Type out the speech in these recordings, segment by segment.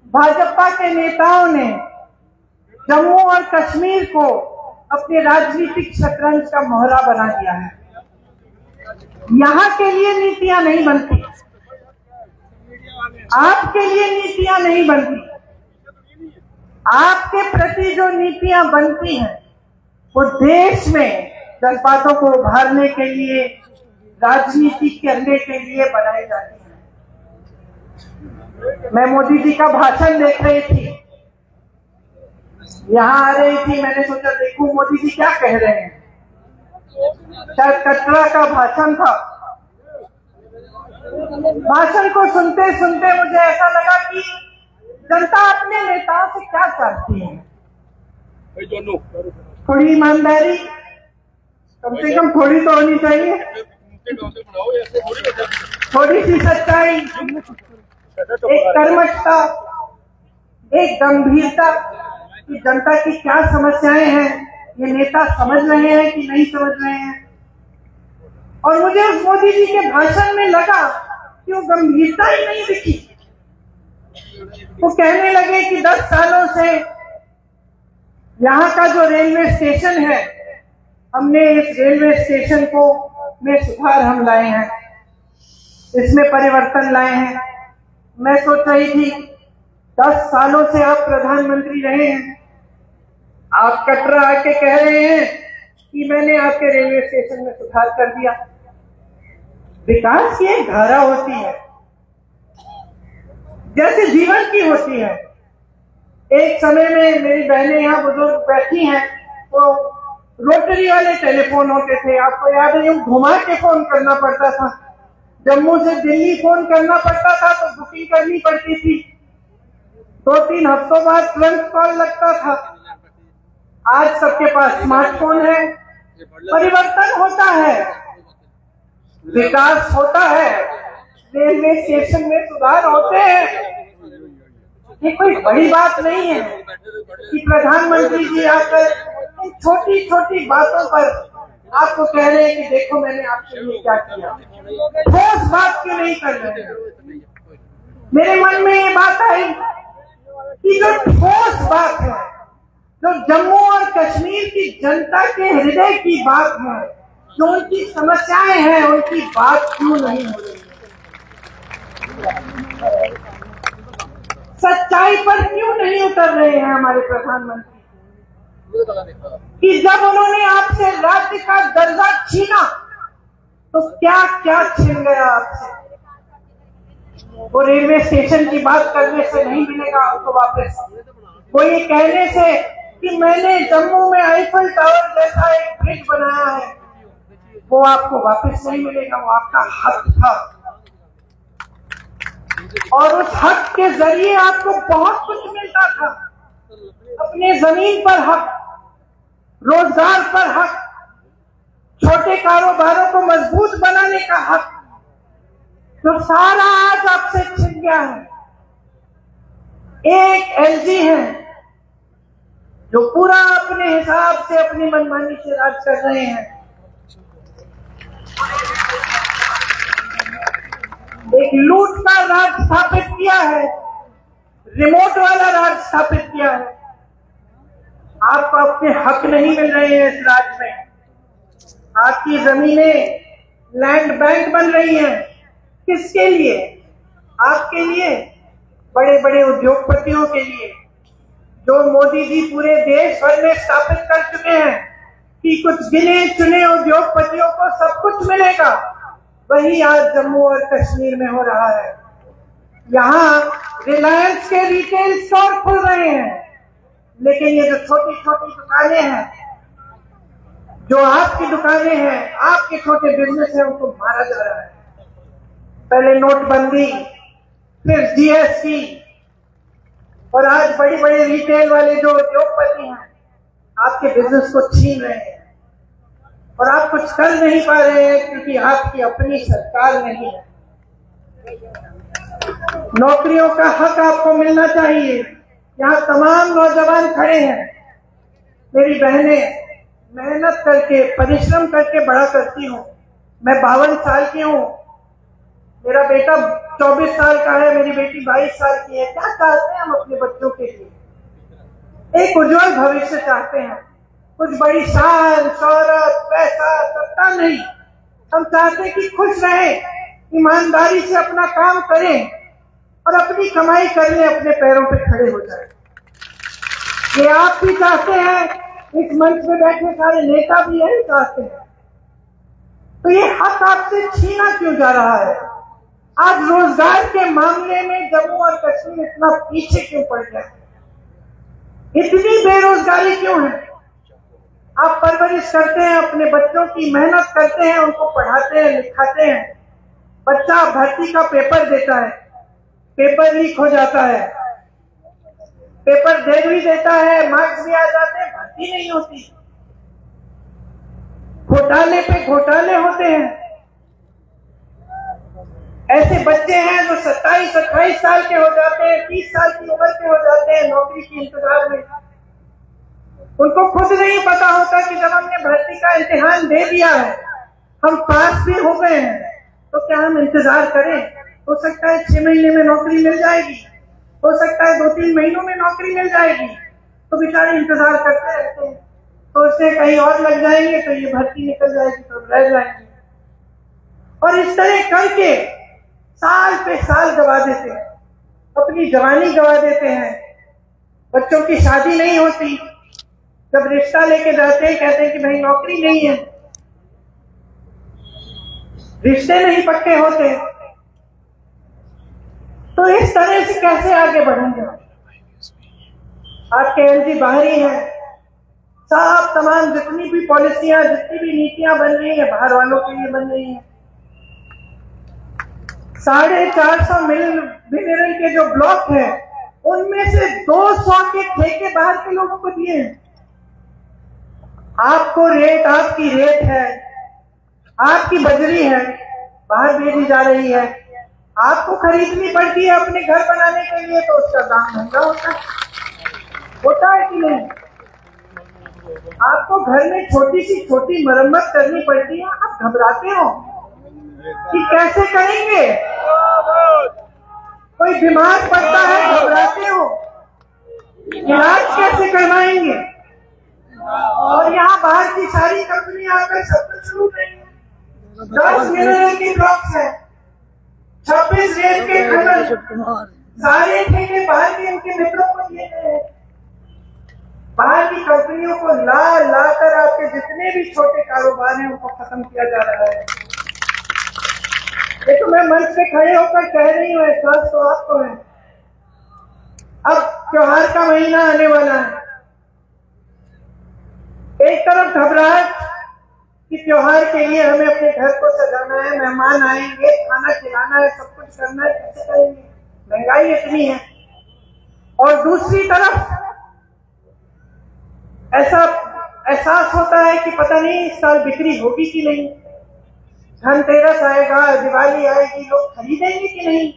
भाजपा के नेताओं ने जम्मू और कश्मीर को अपने राजनीतिक शतरंज का मोहरा बना दिया है। यहाँ के लिए नीतियां नहीं बनती, आपके लिए नीतियां नहीं बनती। आपके प्रति जो नीतियां बनती हैं वो देश में जज्बातों को उभारने के लिए, राजनीति करने के लिए बनाई जाती है। मैं मोदी जी का भाषण देख रही थी, यहाँ आ रही थी, मैंने सोचा देखूं मोदी जी क्या कह रहे हैं। शायद कटरा का भाषण था। भाषण को सुनते सुनते मुझे ऐसा लगा कि जनता अपने नेताओं से क्या चाहती है। थोड़ी ईमानदारी, कम से कम थोड़ी तो होनी चाहिए, थोड़ी सी सच्चाई, एक कर्मठता, एक गंभीरता कि जनता की क्या समस्याएं हैं, ये नेता समझ रहे हैं कि नहीं समझ रहे हैं। और मुझे उस मोदी जी के भाषण में लगा कि वो गंभीरता ही नहीं दिखी। वो कहने लगे कि 10 सालों से यहाँ का जो रेलवे स्टेशन है, हमने इस रेलवे स्टेशन को में सुधार हम लाए हैं, इसमें परिवर्तन लाए हैं। मैं सोच रही थी 10 सालों से आप प्रधानमंत्री रहे हैं, आप कटरा आके कह रहे हैं कि मैंने आपके रेलवे स्टेशन में सुधार कर दिया। विकास की एक धारा होती है, जैसे जीवन की होती है। एक समय में मेरी बहनें यहाँ बुजुर्ग बैठी हैं, तो रोटरी वाले टेलीफोन होते थे, आपको याद है, यूं घुमा के फोन करना पड़ता था। जम्मू से दिल्ली फोन करना पड़ता था तो बुकिंग करनी पड़ती थी, 2-3 हफ्तों बाद तुरंत कॉल लगता था। आज सबके पास स्मार्टफोन है, परिवर्तन होता है, विकास होता है, रेलवे स्टेशन में सुधार होते हैं। ये कोई बड़ी बात नहीं है कि प्रधानमंत्री जी आकर छोटी छोटी बातों पर आपको कह रहे हैं कि देखो मैंने आपके लिए क्या किया। ठोस बात क्यों नहीं कर रहे हैं? मेरे मन में ये बात आई कि जो ठोस बात है, जो जम्मू और कश्मीर की जनता के हृदय की बात है, जो उनकी समस्याएं हैं, उनकी बात क्यों नहीं हो रही? सच्चाई पर क्यों नहीं उतर रहे हैं हमारे प्रधानमंत्री? कि जब उन्होंने आपसे राज्य का दर्जा छीना तो क्या क्या छीन गया आपसे? वो रेलवे स्टेशन की बात करने से नहीं मिलेगा आपको वापस। वो ये कहने से कि मैंने जम्मू में आईफल टावर जैसा एक ब्रिज बनाया है, वो आपको वापस नहीं मिलेगा। वो आपका हक था और उस हक के जरिए आपको बहुत कुछ मिलता था। अपने जमीन पर हक, रोजगार पर हक, छोटे कारोबारों को मजबूत बनाने का हक, तो सारा आज आपसे छिन गया है। एक एलजी है जो पूरा अपने हिसाब से, अपनी मनमानी से राज कर रहे हैं। एक लूट का राज स्थापित किया है, रिमोट वाला राज स्थापित किया है। आपको अपने हक नहीं मिल रहे हैं इस राज्य में। आपकी जमीनें लैंड बैंक बन रही हैं। किसके लिए? आपके लिए, बड़े बड़े उद्योगपतियों के लिए, जो मोदी जी पूरे देश भर में स्थापित कर चुके हैं कि कुछ गिने चुने उद्योगपतियों को सब कुछ मिलेगा। वही आज जम्मू और कश्मीर में हो रहा है। यहाँ रिलायंस के रिटेल स्टोर खुल रहे हैं, लेकिन ये जो छोटी छोटी दुकानें हैं, जो आपकी दुकानें हैं, आपके छोटे बिजनेस हैं, उनको मारा जा रहा है। पहले नोटबंदी, फिर जीएसटी, और आज बड़ी बड़ी रिटेल वाले जो उद्योगपति हैं आपके बिजनेस को छीन रहे हैं। और आप कुछ कर नहीं पा रहे हैं क्योंकि आपकी अपनी सरकार नहीं है। नौकरियों का हक आपको मिलना चाहिए। यहाँ तमाम नौजवान खड़े हैं, मेरी बहनें मेहनत करके, परिश्रम करके बड़ा करती हूँ। मैं 52 साल की हूँ, मेरा बेटा 24 साल का है, मेरी बेटी 22 साल की है। क्या चाहते हैं हम अपने बच्चों के लिए एक उज्जवल भविष्य चाहते हैं। कुछ बड़ी शान, शौहरत, पैसा, सत्ता नहीं। हम चाहते हैं कि खुश रहें, ईमानदारी से अपना काम करें और अपनी कमाई कर लें, अपने पैरों पे खड़े हो जाएं। ये आप भी चाहते हैं, इस मंच में बैठे सारे नेता भी यही चाहते हैं। तो ये हक आपसे छीना क्यों जा रहा है? आज रोजगार के मामले में जम्मू और कश्मीर इतना पीछे क्यों पड़ गया है? इतनी बेरोजगारी क्यों है? आप परवरिश करते हैं, अपने बच्चों की मेहनत करते हैं, उनको पढ़ाते हैं, लिखाते हैं। बच्चा भर्ती का पेपर देता है, पेपर लीक हो जाता है, पेपर दे भी देता है, मार्क्स भी आ जाते हैं, भर्ती नहीं होती। घोटाले पे घोटाले होते हैं। ऐसे बच्चे हैं जो 27-28 साल के हो जाते हैं, 30 साल की उम्र के हो जाते हैं नौकरी के इंतजार में। उनको खुद नहीं पता होता कि जब हमने भर्ती का इम्तिहान दे दिया है, हम पास भी हो गए हैं, तो क्या हम इंतजार करें? हो सकता है 6 महीने में नौकरी मिल जाएगी, हो सकता है 2-3 महीनों में नौकरी मिल जाएगी, तो बेचारे इंतजार करते रहते हैं। तो उससे कहीं और लग जाएंगे तो ये भर्ती निकल जाएगी तो रह जाएंगे। और इस तरह करके साल पे साल गवा देते हैं, अपनी जवानी गवा देते हैं। बच्चों की शादी नहीं होती, जब रिश्ता लेके जाते हैं कहते हैं कि भाई नौकरी नहीं है, रिश्ते नहीं पक्के होते। तो इस तरह से कैसे आगे बढ़ेंगे? आपके एलजी बाहरी हैं, सब तमाम जितनी भी पॉलिसियां, जितनी भी नीतियां बन रही है बाहर वालों के लिए बन रही है। 450 मिनरल के जो ब्लॉक है उनमें से 200 के ठेके बाहर के लोगों को दिए हैं। आपको रेत, आपकी रेत है, आपकी बजरी है, बाहर भेजी जा रही है, आपको खरीदनी पड़ती है अपने घर बनाने के लिए, तो उसका दाम महंगा होता है कि नहीं? आपको घर में छोटी सी छोटी मरम्मत करनी पड़ती है, आप घबराते हो कि कैसे करेंगे? कोई बीमार पड़ता है, घबराते हो, इलाज कैसे करवाएंगे? और यहाँ बाहर की सारी कंपनियां आकर सब कुछ शुरू करेंगे। 10 मिनरल के ब्लॉक्स है, 26 रेत के खनन, सारे ठेके बाहर के उनके मित्रों को दिए गए हैं। बाहर की कंपनियों को ला कर आपके जितने भी छोटे कारोबार हैं उनको खत्म किया जा रहा है। ये तो मैं मंच पे खड़े होकर कह रही हूँ, एहसास तो आपको है। अब त्योहार का महीना आने वाला है, एक तरफ घबराहट कि त्योहार के लिए हमें अपने घर को सजाना है, मेहमान आएंगे, खाना खिलाना है, सब कुछ करना है, कैसे करेंगे? महंगाई इतनी है। और दूसरी तरफ ऐसा एहसास होता है कि पता नहीं इस साल बिक्री होगी कि नहीं, धनतेरस आएगा, दिवाली आएगी, लोग खरीदेंगे कि नहीं,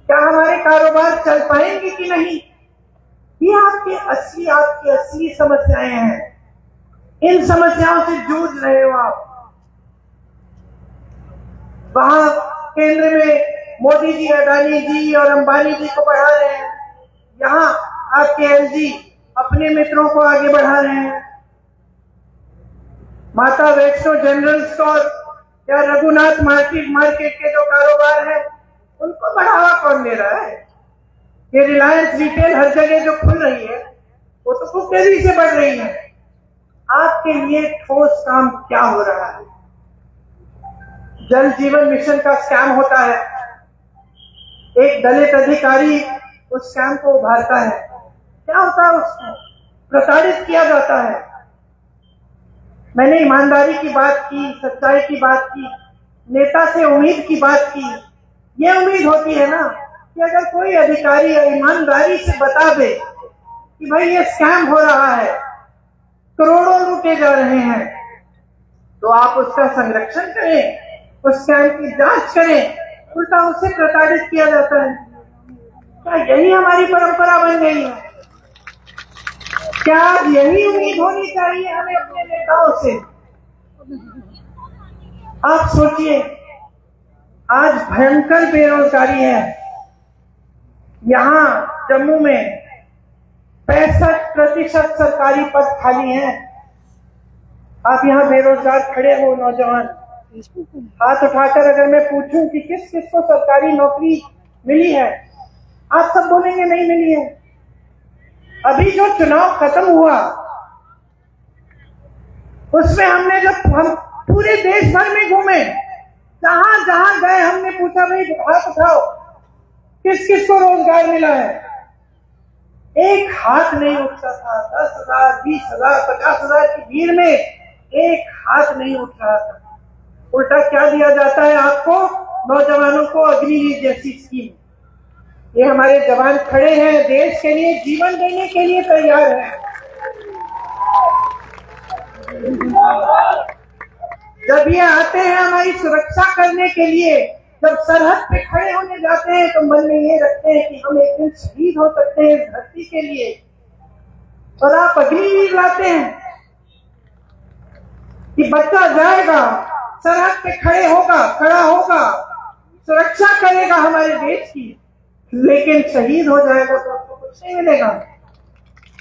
क्या हमारे कारोबार चल पाएंगे कि नहीं? ये आपकी असली समस्याएं हैं। इन समस्याओं से जूझ रहे हो आप। वहां केंद्र में मोदी जी, अडानी जी और अंबानी जी को बढ़ा रहे हैं, यहाँ आपके एलजी अपने मित्रों को आगे बढ़ा रहे हैं। माता वैष्णो जनरल स्टोर या रघुनाथ मार्केट के जो कारोबार है उनको बढ़ावा कौन दे रहा है? ये रिलायंस रिटेल हर जगह जो खुल रही है वो तो खूब तेजी से बढ़ रही है। आपके लिए ठोस काम क्या हो रहा है? जल जीवन मिशन का स्कैम होता है, एक दलित अधिकारी उस स्कैम को उभारता है। क्या होता है? उसको प्रताड़ित किया जाता है। मैंने ईमानदारी की बात की, सच्चाई की बात की, नेता से उम्मीद की बात की। ये उम्मीद होती है ना कि अगर कोई अधिकारी ईमानदारी से बता दे कि भाई ये स्कैम हो रहा है, करोड़ों लूटे जा रहे हैं, तो आप उसका संरक्षण करें, उस स्कैम की जांच करें। उल्टा उससे प्रताड़ित किया जाता है। क्या यही हमारी परंपरा बन गई है? क्या यही उम्मीद होनी चाहिए हमें अपने नेताओं से? आप सोचिए, आज भयंकर बेरोजगारी है, यहाँ जम्मू में 65% सरकारी पद खाली हैं। आप यहाँ बेरोजगार खड़े हो नौजवान, हाथ उठाकर अगर मैं पूछूं कि किस किस को सरकारी नौकरी मिली है, आप सब बोलेंगे नहीं मिली है। अभी जो चुनाव खत्म हुआ उसमें हमने जब हम पूरे देश भर में घूमे, जहां जहां गए हमने पूछा भाई हाथ उठाओ किस किस को रोजगार मिला है। एक हाथ नहीं उठता था। 10,000, 20,000, 50,000 की भीड़ में एक हाथ नहीं उठ रहा था। उल्टा क्या दिया जाता है आपको, नौजवानों को अग्निवीर जैसी स्कीम। ये हमारे जवान खड़े हैं, देश के लिए जीवन देने के लिए तैयार हैं। जब ये आते हैं हमारी सुरक्षा करने के लिए, जब सरहद पे खड़े होने जाते हैं तो मन में ये रखते हैं कि हम एक दिन शहीद हो सकते हैं इस धरती के लिए, और आप अग्निवीर लाते हैं कि बच्चा जाएगा, सरहद पे खड़ा होगा, सुरक्षा करेगा हमारे देश की, लेकिन शहीद हो जाएगा तो उसको कुछ नहीं मिलेगा,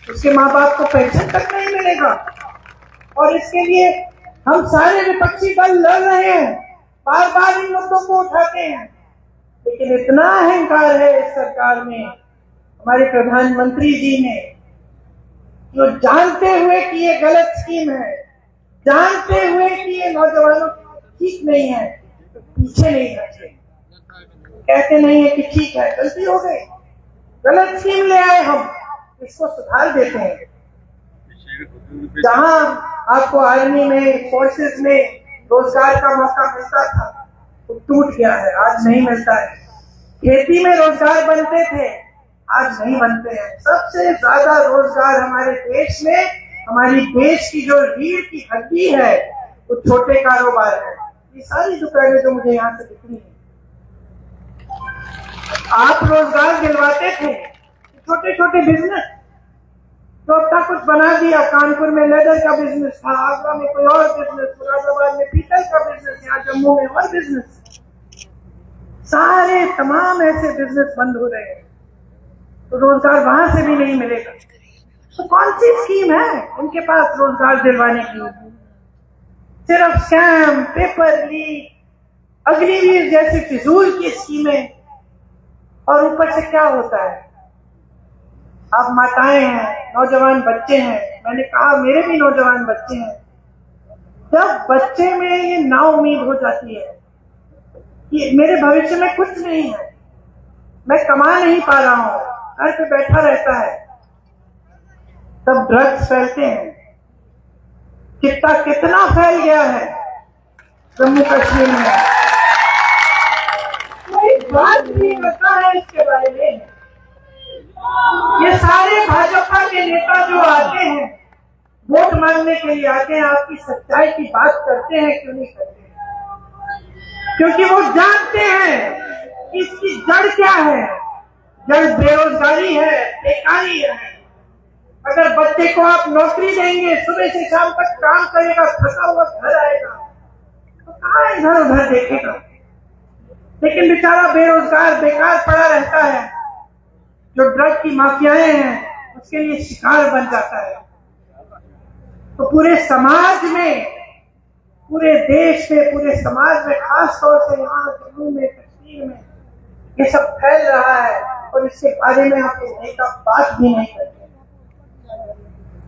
उसके माँ बाप को पेंशन तक नहीं मिलेगा। और इसके लिए हम सारे विपक्षी दल लड़ रहे हैं, बार बार इन मुद्दों को उठाते हैं, लेकिन इतना अहंकार है इस सरकार में, हमारे प्रधानमंत्री जी ने, जो जानते हुए कि ये गलत स्कीम है, जानते हुए कि ये नौजवानों ठीक नहीं है, तो पीछे नहीं हटते, कहते नहीं है कि ठीक है गलती हो गई, गलत स्कीम ले आए हम, इसको सुधार देते हैं। जहां आपको आर्मी में, फोर्सेस में रोजगार का मौका मिलता था वो टूट गया है, आज नहीं मिलता है। खेती में रोजगार बनते थे, आज नहीं बनते हैं। सबसे ज्यादा रोजगार हमारे देश में, हमारी देश की जो रीढ़ की हड्डी है वो छोटे कारोबार है। ये सारी दुकानें जो मुझे यहाँ से दिख रही है, आप रोजगार दिलवाते थे, छोटे छोटे बिजनेस तो अपना कुछ बना दिया। कानपुर में लेदर का बिजनेस था, आगरा में कोई और बिजनेस, मुरादाबाद में पीतल का बिजनेस, यहाँ जम्मू में और बिजनेस, सारे तमाम ऐसे बिजनेस बंद हो रहे हैं, तो रोजगार वहां से भी नहीं मिलेगा। तो कौन सी स्कीम है उनके पास रोजगार दिलवाने की? सिर्फ स्कैम, पेपर लीक, अग्निवीर जैसी फिजूल की स्कीमें, और ऊपर से क्या होता है, आप माताएं हैं, नौजवान बच्चे हैं, मैंने कहा मेरे भी नौजवान बच्चे हैं, जब बच्चे में ये नाउम्मीद हो जाती है कि मेरे भविष्य में कुछ नहीं है, मैं कमा नहीं पा रहा हूं, घर पे बैठा रहता है, तब ड्रग्स फैलते हैं। चिट्टा कितना फैल गया है जम्मू कश्मीर में, कोई बात नहीं करता है इसके बारे में। ये सारे भाजपा के नेता जो आते हैं, वोट मांगने के लिए आते हैं, आपकी सच्चाई की बात करते हैं क्यों नहीं करते? क्योंकि वो जानते हैं कि इसकी जड़ क्या है। जड़ बेरोजगारी है, बेकारी है। अगर बच्चे को आप नौकरी देंगे, सुबह से शाम तक काम करेगा, थका हुआ घर आएगा, तो कहाँ इधर उधर देखेगा। लेकिन बेचारा बेरोजगार बेकार पड़ा रहता है, जो ड्रग की माफियाएं हैं उसके लिए शिकार बन जाता है। तो पूरे समाज में, पूरे देश में, पूरे समाज में, खास तौर से यहाँ जम्मू में, कश्मीर में ये सब फैल रहा है, और इसके बारे में आप कहने का बात भी नहीं करते।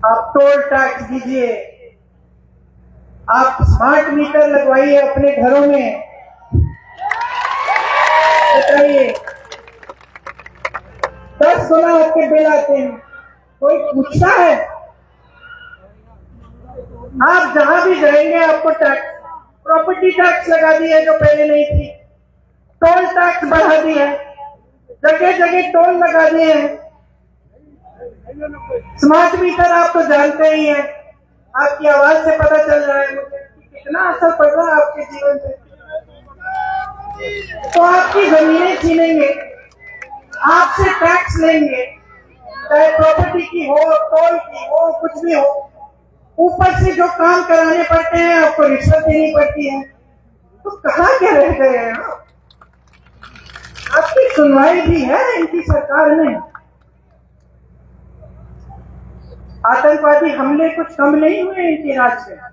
आप टोल टैक्स दीजिए, आप स्मार्ट मीटर लगवाइए अपने घरों में, बताइए 10 गुना आपके बिल आते हैं, कोई पूछता है? आप जहां भी जाएंगे आपको टैक्स, प्रॉपर्टी टैक्स लगा दी है जो पहले नहीं थी, टोल टैक्स बढ़ा दी है, जगह जगह टोल लगा दिए हैं। स्मार्ट मीटर आप तो जानते ही हैं, आपकी आवाज से पता चल रहा है मुझे कि कितना असर पड़ रहा है आपके जीवन पे। तो आपकी जमीनें छीनेंगे, आपसे टैक्स लेंगे, चाहे प्रॉपर्टी की हो, टोल की हो, कुछ भी हो, ऊपर से जो काम कराने पड़ते हैं आपको रिश्वत देनी पड़ती है। तो कहाँ के रह गए हैं आपकी सुनवाई भी है इनकी सरकार में। आतंकवादी हमले कुछ कम नहीं हुए इनके राज्य में।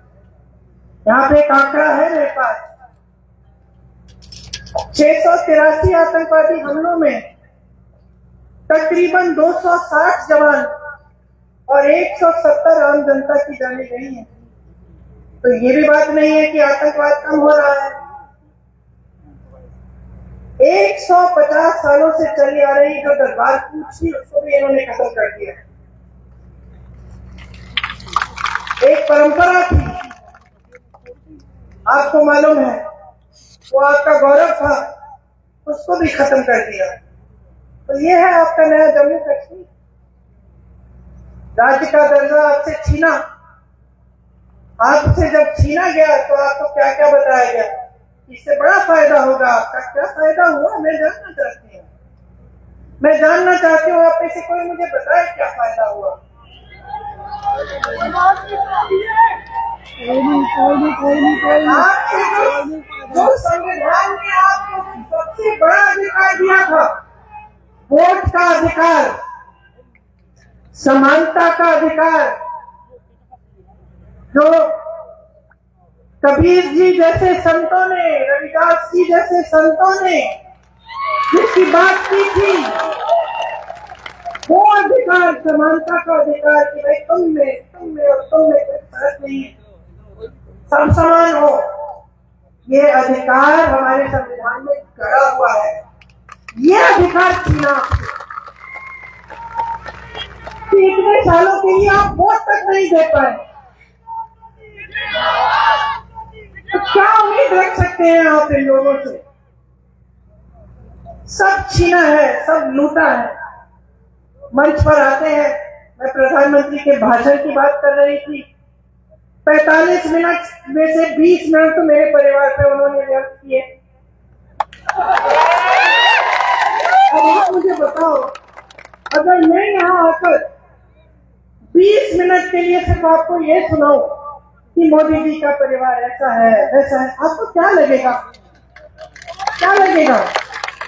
यहाँ पे एक आंकड़ा है मेरे पास, 683 आतंकवादी हमलों में तकरीबन 260 जवान और 170 आम जनता की जानें गई हैं। तो ये भी बात नहीं है कि आतंकवाद कम हो रहा है। 150 सालों से चली आ रही जो दरबार कूच थी उसको भी इन्होंने खत्म कर दिया। एक परंपरा थी, आपको मालूम है, वो आपका गौरव था, उसको भी खत्म कर दिया। तो ये है आपका नया जम्मू कश्मीर। राज्य का दर्जा आपसे छीना, आपसे जब छीना गया तो आपको क्या क्या बताया गया, इससे बड़ा फायदा होगा। आपका क्या फायदा हुआ मैं जानना चाहती हूँ। मैं जानना चाहती हूँ आप में से कोई मुझे बताए क्या फायदा हुआ। जो संविधान ने आपको सबसे बड़ा अधिकार दिया था, वोट का अधिकार, समानता का अधिकार, जो कबीर जी जैसे संतों ने, रविदास जी जैसे संतों ने जिसकी बात की थी, वो अधिकार, समानता का अधिकार कि भाई तुम में और तुम में कोई फर्क नहीं है, सब समान हो, ये अधिकार हमारे संविधान में गड़ा हुआ है। ये अधिकार छीना कि इतने सालों के लिए आप वोट तक नहीं दे पाए, तो क्या उम्मीद रख सकते हैं आप इन लोगों से? सब छीना है, सब लूटा है। मंच पर आते हैं, मैं प्रधानमंत्री के भाषण की बात कर रही थी, 45 मिनट में से 20 मिनट तो मेरे परिवार पे उन्होंने व्यर्थ किए। अब आप मुझे बताओ, अगर मैं यहाँ आकर 20 मिनट के लिए सिर्फ आपको ये सुनाऊं कि मोदी जी का परिवार ऐसा है वैसा है, आपको क्या लगेगा? क्या लगेगा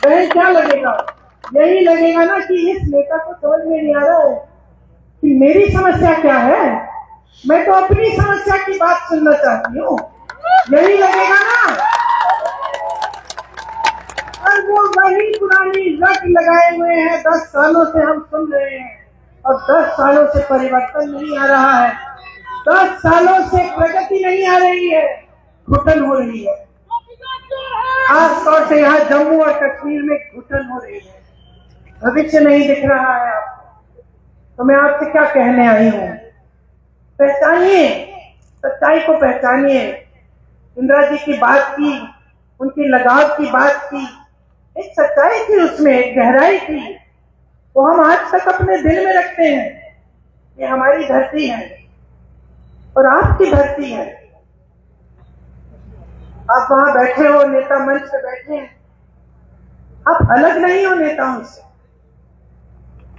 बहन, क्या लगेगा? यही लगेगा ना कि इस नेता को समझ में नहीं आ रहा है कि मेरी समस्या क्या है, मैं तो अपनी समस्या की बात सुनना चाहती हूँ। यही लगेगा ना। और वो वही पुरानी रट लगाए हुए हैं, 10 सालों से हम सुन रहे हैं और 10 सालों से परिवर्तन नहीं आ रहा है, 10 सालों से प्रगति नहीं आ रही है, घुटन हो रही है। खासतौर से यहाँ जम्मू और कश्मीर में घुटन हो रही है, भविष्य नहीं दिख रहा है आपको। तो मैं आपसे क्या कहने आई हूँ, पहचानिए, सच्चाई को पहचानिए। इंदिरा जी की बात की, उनकी लगाव की बात की, एक सच्चाई थी उसमें, एक गहराई थी, वो हम आज तक अपने दिल में रखते हैं। ये हमारी धरती है और आपकी धरती है। आप वहां बैठे हो, नेता मंच पे बैठे हैं, आप अलग नहीं हो नेताओं से।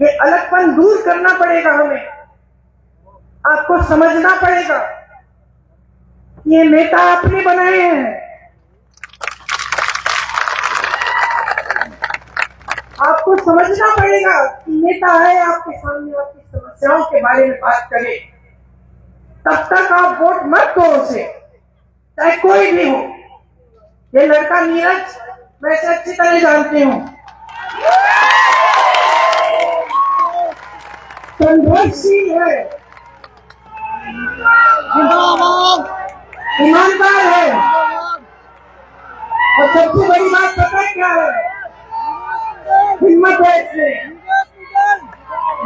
ये अलगपन दूर करना पड़ेगा हमें। आपको समझना पड़ेगा ये नेता आपने बनाए हैं। आपको समझना पड़ेगा कि नेता है आपके सामने, आपकी समस्याओं के बारे में बात करे, तब तक आप वोट मत दो उसे, चाहे कोई भी हो। ये लड़का नीरज मैं इसे अच्छी तरह जानती हूँ, संघर्षशील है, ईमानदार है, और सबसे बड़ी बात पता है क्या है? हिम्मत है इसमें,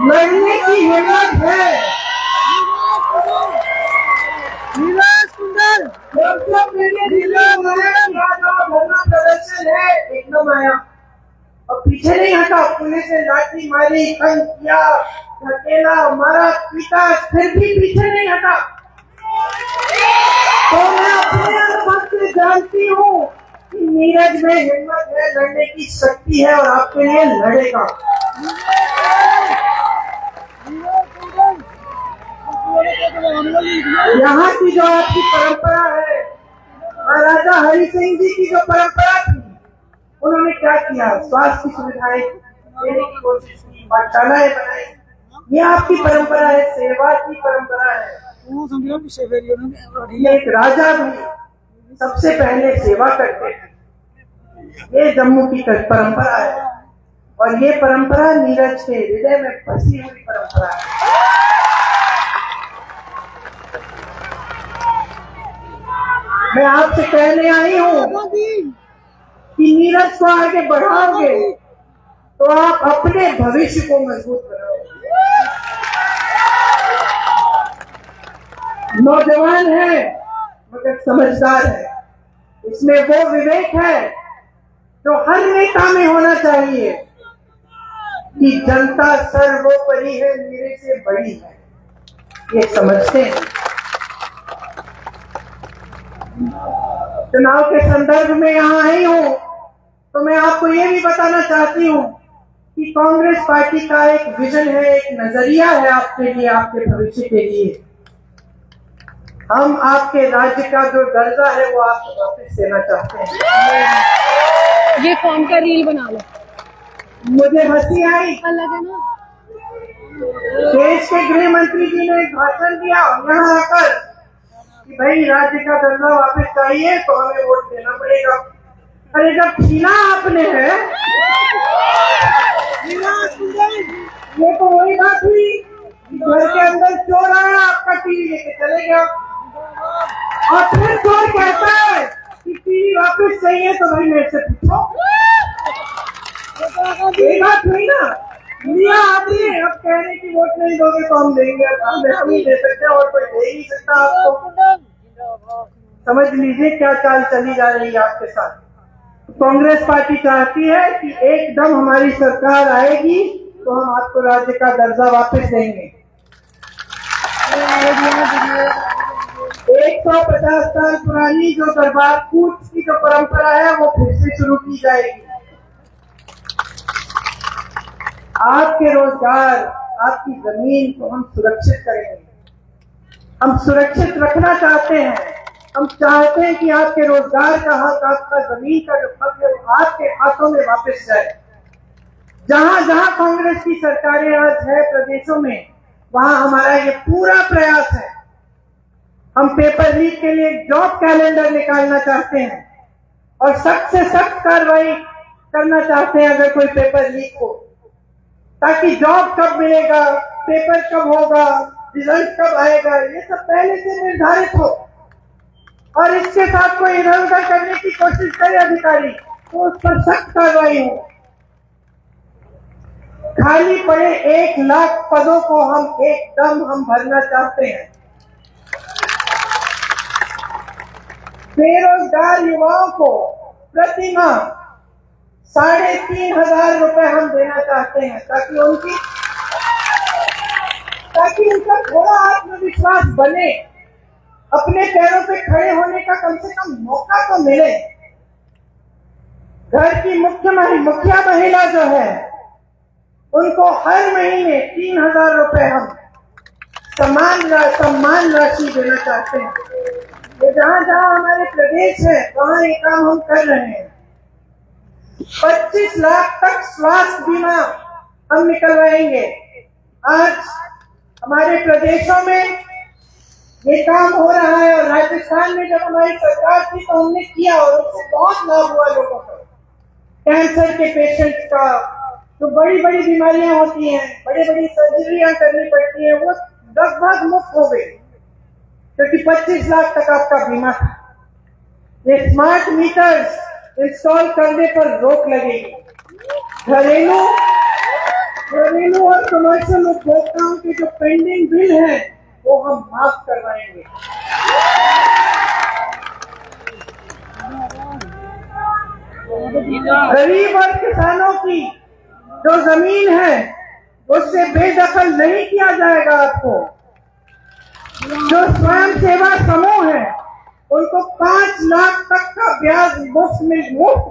लड़ने की हिम्मत है। प्रदर्शन है एकदम आया और पीछे नहीं हटा, पुलिस ने लाठी मारी, तंग किया, धकेला, मारा, पीटा, फिर भी पीछे नहीं हटा। तो मैं अपने अनुभव से जानती हूँ कि नीरज में हिम्मत है, लड़ने की शक्ति है और आपके लिए लड़ेगा। यहाँ की जो आपकी परंपरा है, महाराजा हरि सिंह जी की जो परंपरा थी, उन्होंने क्या क्या किया, स्वास्थ्य की सुविधाएं देने की कोशिश की, पाठशालाएं बनाई। ये आपकी परंपरा है, सेवा की परंपरा है। ये एक राजा भी सबसे पहले सेवा करते हैं, ये जम्मू की परंपरा है। और ये परंपरा नीरज के हृदय में बसी हुई परंपरा है। मैं आपसे कहने आई हूँ कि नीरज को आगे बढ़ाओगे तो आप अपने भविष्य को मजबूत बनाओगे। नौजवान है मगर समझदार है, इसमें वो विवेक है जो हर नेता में होना चाहिए कि जनता सर्वोपरि है, मेरे से बड़ी है, ये समझते हैं। चुनाव के संदर्भ में यहाँ आई हूँ तो मैं आपको ये भी बताना चाहती हूँ कि कांग्रेस पार्टी का एक विजन है, एक नजरिया है आपके लिए, आपके भविष्य के लिए। हम आपके राज्य का जो दर्जा है वो आपको वापस देना चाहते हैं। ये फॉर्म का रील बना लो। मुझे हंसी आई, अलग है ना। देश के गृह मंत्री जी ने एक भाषण दिया यहाँ आकर कि भाई राज्य का दर्जा वापस चाहिए तो हमें वोट देना पड़ेगा। अरे जब छीना आपने है, ये तो वही बात हुई, घर के अंदर चोर आया, आपका टीवी लेके चले गया, और फिर चोर कहता है कि टीवी वापस चाहिए तो भाई मेरे से पूछो। ये बात हुई ना, लिया आपने, अब कह रहे कि वोट नहीं दोगे तो हम देंगे, हम ही दे सकते हैं और कोई दे ही नहीं सकता आपको। समझ लीजिए क्या चाल चली जा रही है आपके साथ। कांग्रेस पार्टी चाहती है कि एकदम हमारी सरकार आएगी तो हम आपको राज्य का दर्जा वापस देंगे। 150 साल पुरानी जो दरबार कूच की जो परंपरा है वो फिर से शुरू की जाएगी। आपके रोजगार, आपकी जमीन को हम सुरक्षित करेंगे। हम सुरक्षित रखना चाहते हैं। हम चाहते हैं कि आपके रोजगार का हक, आपका जमीन का जो हक है वो आपके हाथों में वापस जाए। जहां जहां कांग्रेस की सरकारें आज है प्रदेशों में, वहां हमारा ये पूरा प्रयास है। हम पेपर लीक के लिए जॉब कैलेंडर निकालना चाहते हैं और सख्त से सख्त कार्रवाई करना चाहते हैं अगर कोई पेपर लीक हो, ताकि जॉब कब मिलेगा, पेपर कब होगा, रिजल्ट कब आएगा, ये सब पहले से निर्धारित हो। और इसके साथ कोई इधर उधर करने की कोशिश करे अधिकारी तो उस पर सख्त कार्रवाई हो। खाली पड़े 1 लाख पदों को हम एकदम भरना चाहते हैं। बेरोजगार युवाओं को प्रति माह 3,500 रुपए हम देना चाहते हैं ताकि उनका थोड़ा आत्मविश्वास बने, अपने पैरों पे खड़े होने का कम से कम मौका तो मिले। घर की मुखिया महिला जो है उनको हर महीने 3,000 रुपए हम सम्मान राशि देना चाहते हैं। ये जहां जहां हमारे प्रदेश है वहां ये काम हम कर रहे हैं। 25 लाख तक स्वास्थ्य बीमा हम निकलवाएंगे। आज हमारे प्रदेशों में ये काम हो रहा है और राजस्थान में जब हमारी सरकार थी तो हमने किया और उससे बहुत लाभ हुआ लोगों को। कैंसर के पेशेंट्स का, जो बड़ी बड़ी बीमारियां होती हैं, बड़ी बड़ी सर्जरियां करनी पड़ती हैं, वो लगभग मुफ्त हो गई क्योंकि 25 लाख तक आपका बीमा था। ये स्मार्ट मीटर्स इंस्टॉल करने पर रोक लगेगी। घरेलू और कमर्शियल उपभोक्ताओं के जो पेंडिंग बिल है वो हम माफ करवाएंगे। गरीब और किसानों की जो जमीन है उससे बेदखल नहीं किया जाएगा। आपको जो स्वयं सेवा समूह है उनको 5 लाख तक का ब्याज मुफ्त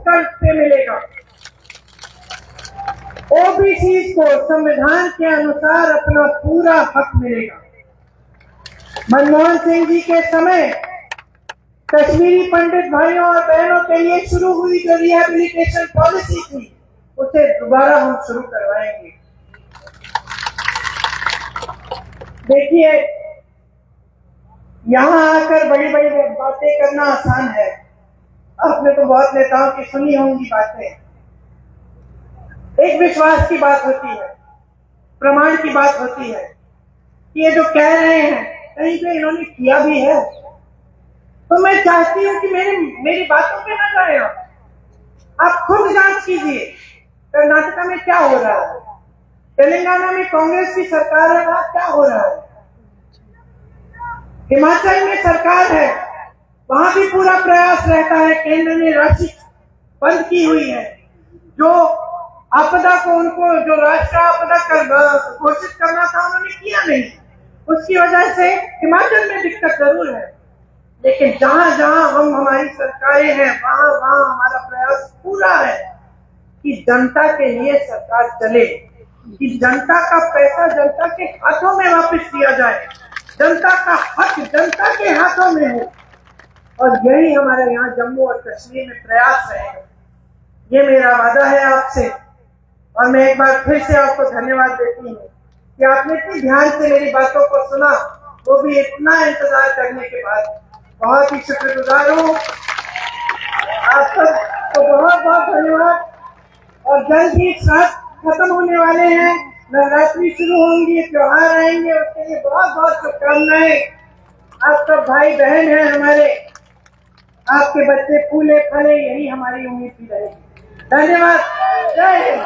कर्ज पे मिलेगा। ओबीसी को संविधान के अनुसार अपना पूरा हक मिलेगा। मनमोहन सिंह जी के समय कश्मीरी पंडित भाइयों और बहनों के लिए शुरू हुई जो रिहैबिलिटेशन पॉलिसी थी उसे दोबारा हम शुरू करवाएंगे। देखिए, यहां आकर बड़ी बड़ी बातें करना आसान है। आपने तो बहुत नेताओं की सुनी होंगी बातें। एक विश्वास की बात होती है, प्रमाण की बात होती है कि ये जो कह रहे हैं कहीं पे इन्होंने किया भी है। तो मैं चाहती हूं कि मेरी बातों पे ना जाए, आप खुद जांच कीजिए कर्नाटका में क्या हो रहा है, तेलंगाना में कांग्रेस की सरकार है, वहां क्या हो रहा है, हिमाचल में सरकार है, वहां भी पूरा प्रयास रहता है, केंद्र ने राशि बंद की हुई है, जो आपदा को उनको जो राष्ट्रीय आपदा घोषित करना था उन्होंने किया नहीं, उसकी वजह से हिमाचल में दिक्कत जरूर है। लेकिन जहां जहां हमारी सरकारें हैं वहां वहां हमारा प्रयास पूरा है कि जनता के लिए सरकार चले, कि जनता का पैसा जनता के हाथों में वापस दिया जाए, जनता का हक जनता के हाथों में हो। और यही हमारे यहाँ जम्मू और कश्मीर में प्रयास रहेगा। ये मेरा वादा है आपसे। और मैं एक बार फिर से आपको धन्यवाद देती हूँ कि आपने इतनी ध्यान से मेरी बातों को सुना, वो भी इतना इंतजार करने के बाद। बहुत ही शुक्रगुजार हूँ आप सबको, बहुत बहुत धन्यवाद। और जल्द ही श्राद्ध खत्म होने वाले हैं, नवरात्रि शुरू होंगी, त्योहार आएंगे, उसके लिए बहुत बहुत शुभकामनाएं। आप सब भाई बहन हैं हमारे, आपके बच्चे फूले फले, यही हमारी उम्मीद भी रहेगी। धन्यवाद। जय हिंद।